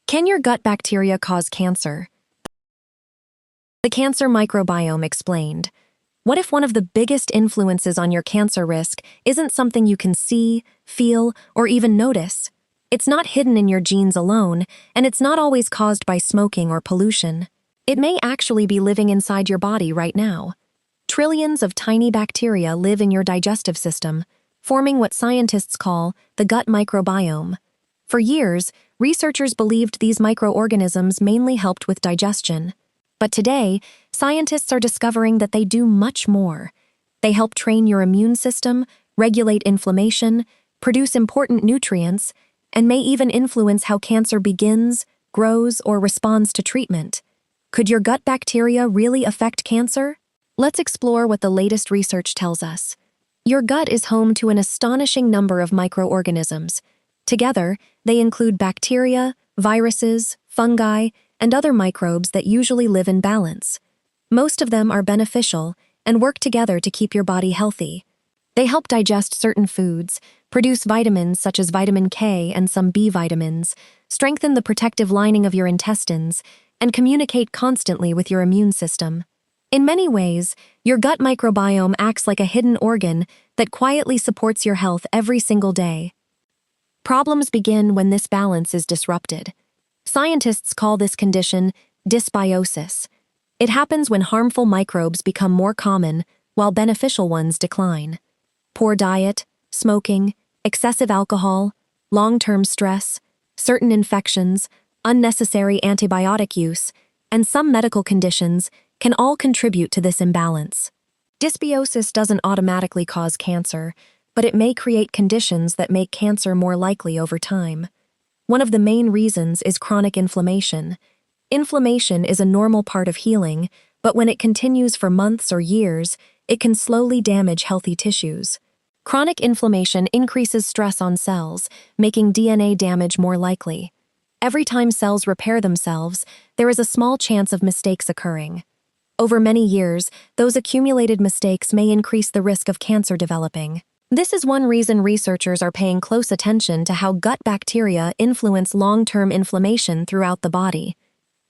Can your gut bacteria cause cancer? The cancer microbiome explained. What if one of the biggest influences on your cancer risk isn't something you can see, feel, or even notice? It's not hidden in your genes alone, and it's not always caused by smoking or pollution. It may actually be living inside your body right now. Trillions of tiny bacteria live in your digestive system, forming what scientists call the gut microbiome. For years, researchers believed these microorganisms mainly helped with digestion. But today, scientists are discovering that they do much more. They help train your immune system, regulate inflammation, produce important nutrients, and may even influence how cancer begins, grows, or responds to treatment. Could your gut bacteria really affect cancer? Let's explore what the latest research tells us. Your gut is home to an astonishing number of microorganisms. Together, they include bacteria, viruses, fungi, and other microbes that usually live in balance. Most of them are beneficial and work together to keep your body healthy. They help digest certain foods, produce vitamins such as vitamin K and some B vitamins, strengthen the protective lining of your intestines, and communicate constantly with your immune system. In many ways, your gut microbiome acts like a hidden organ that quietly supports your health every single day. Problems begin when this balance is disrupted. Scientists call this condition dysbiosis. It happens when harmful microbes become more common while beneficial ones decline. Poor diet, smoking, excessive alcohol, long-term stress, certain infections, unnecessary antibiotic use, and some medical conditions can all contribute to this imbalance. Dysbiosis doesn't automatically cause cancer, but it may create conditions that make cancer more likely over time. One of the main reasons is chronic inflammation. Inflammation is a normal part of healing, but when it continues for months or years, it can slowly damage healthy tissues. Chronic inflammation increases stress on cells, making DNA damage more likely. Every time cells repair themselves, there is a small chance of mistakes occurring. Over many years, those accumulated mistakes may increase the risk of cancer developing. This is one reason researchers are paying close attention to how gut bacteria influence long-term inflammation throughout the body.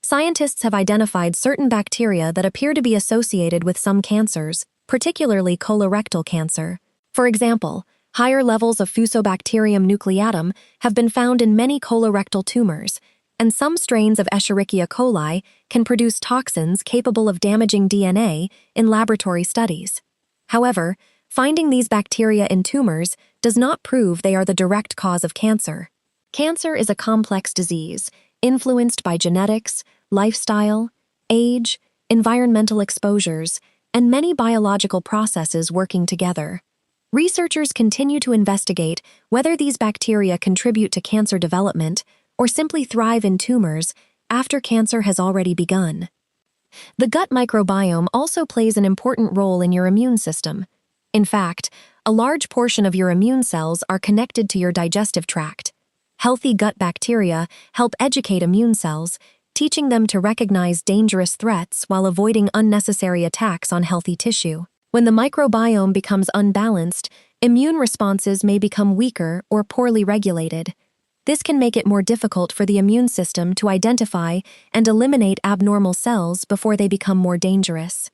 Scientists have identified certain bacteria that appear to be associated with some cancers, particularly colorectal cancer. For example, higher levels of Fusobacterium nucleatum have been found in many colorectal tumors, and some strains of Escherichia coli can produce toxins capable of damaging DNA in laboratory studies. However, finding these bacteria in tumors does not prove they are the direct cause of cancer. Cancer is a complex disease influenced by genetics, lifestyle, age, environmental exposures, and many biological processes working together. Researchers continue to investigate whether these bacteria contribute to cancer development or simply thrive in tumors after cancer has already begun. The gut microbiome also plays an important role in your immune system. In fact, a large portion of your immune cells are connected to your digestive tract. Healthy gut bacteria help educate immune cells, teaching them to recognize dangerous threats while avoiding unnecessary attacks on healthy tissue. When the microbiome becomes unbalanced, immune responses may become weaker or poorly regulated. This can make it more difficult for the immune system to identify and eliminate abnormal cells before they become more dangerous.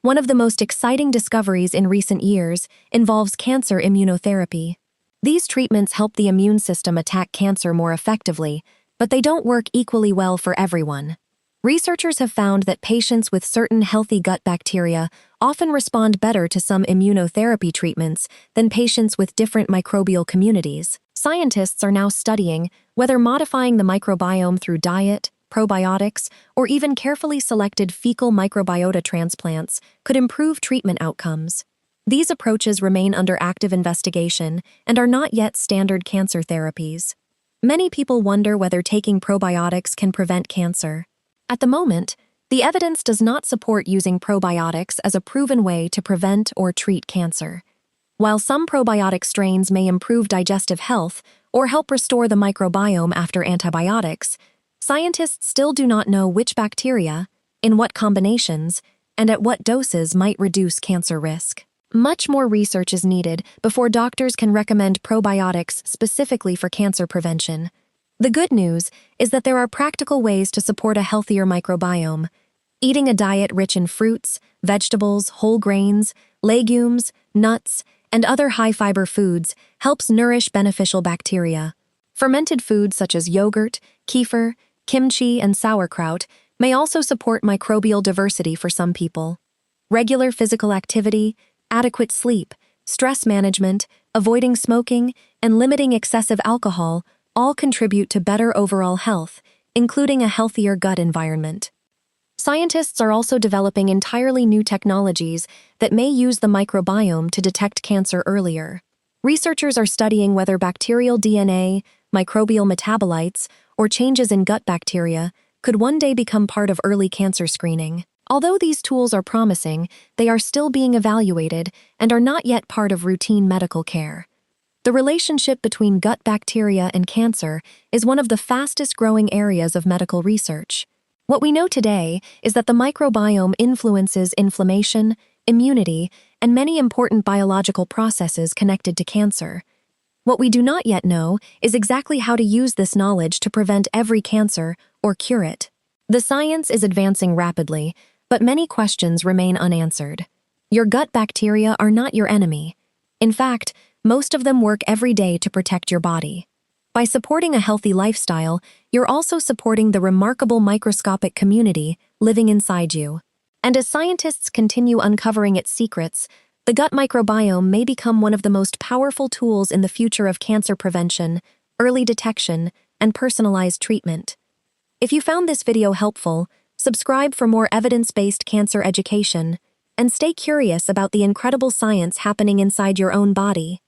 One of the most exciting discoveries in recent years involves cancer immunotherapy. These treatments help the immune system attack cancer more effectively, but they don't work equally well for everyone. Researchers have found that patients with certain healthy gut bacteria often respond better to some immunotherapy treatments than patients with different microbial communities. Scientists are now studying whether modifying the microbiome through diet, probiotics, or even carefully selected fecal microbiota transplants could improve treatment outcomes. These approaches remain under active investigation and are not yet standard cancer therapies. Many people wonder whether taking probiotics can prevent cancer. At the moment, the evidence does not support using probiotics as a proven way to prevent or treat cancer. While some probiotic strains may improve digestive health or help restore the microbiome after antibiotics, scientists still do not know which bacteria, in what combinations, and at what doses might reduce cancer risk. Much more research is needed before doctors can recommend probiotics specifically for cancer prevention. The good news is that there are practical ways to support a healthier microbiome. Eating a diet rich in fruits, vegetables, whole grains, legumes, nuts, and other high-fiber foods helps nourish beneficial bacteria. Fermented foods such as yogurt, kefir, kimchi, and sauerkraut may also support microbial diversity for some people. Regular physical activity, adequate sleep, stress management, avoiding smoking, and limiting excessive alcohol all contribute to better overall health, including a healthier gut environment. Scientists are also developing entirely new technologies that may use the microbiome to detect cancer earlier. Researchers are studying whether bacterial DNA, microbial metabolites, or changes in gut bacteria could one day become part of early cancer screening. Although these tools are promising, they are still being evaluated and are not yet part of routine medical care. The relationship between gut bacteria and cancer is one of the fastest-growing areas of medical research. What we know today is that the microbiome influences inflammation, immunity, and many important biological processes connected to cancer. What we do not yet know is exactly how to use this knowledge to prevent every cancer or cure it. The science is advancing rapidly, but many questions remain unanswered. Your gut bacteria are not your enemy. In fact, most of them work every day to protect your body. By supporting a healthy lifestyle, you're also supporting the remarkable microscopic community living inside you. And as scientists continue uncovering its secrets, the gut microbiome may become one of the most powerful tools in the future of cancer prevention, early detection, and personalized treatment. If you found this video helpful, subscribe for more evidence-based cancer education, and stay curious about the incredible science happening inside your own body.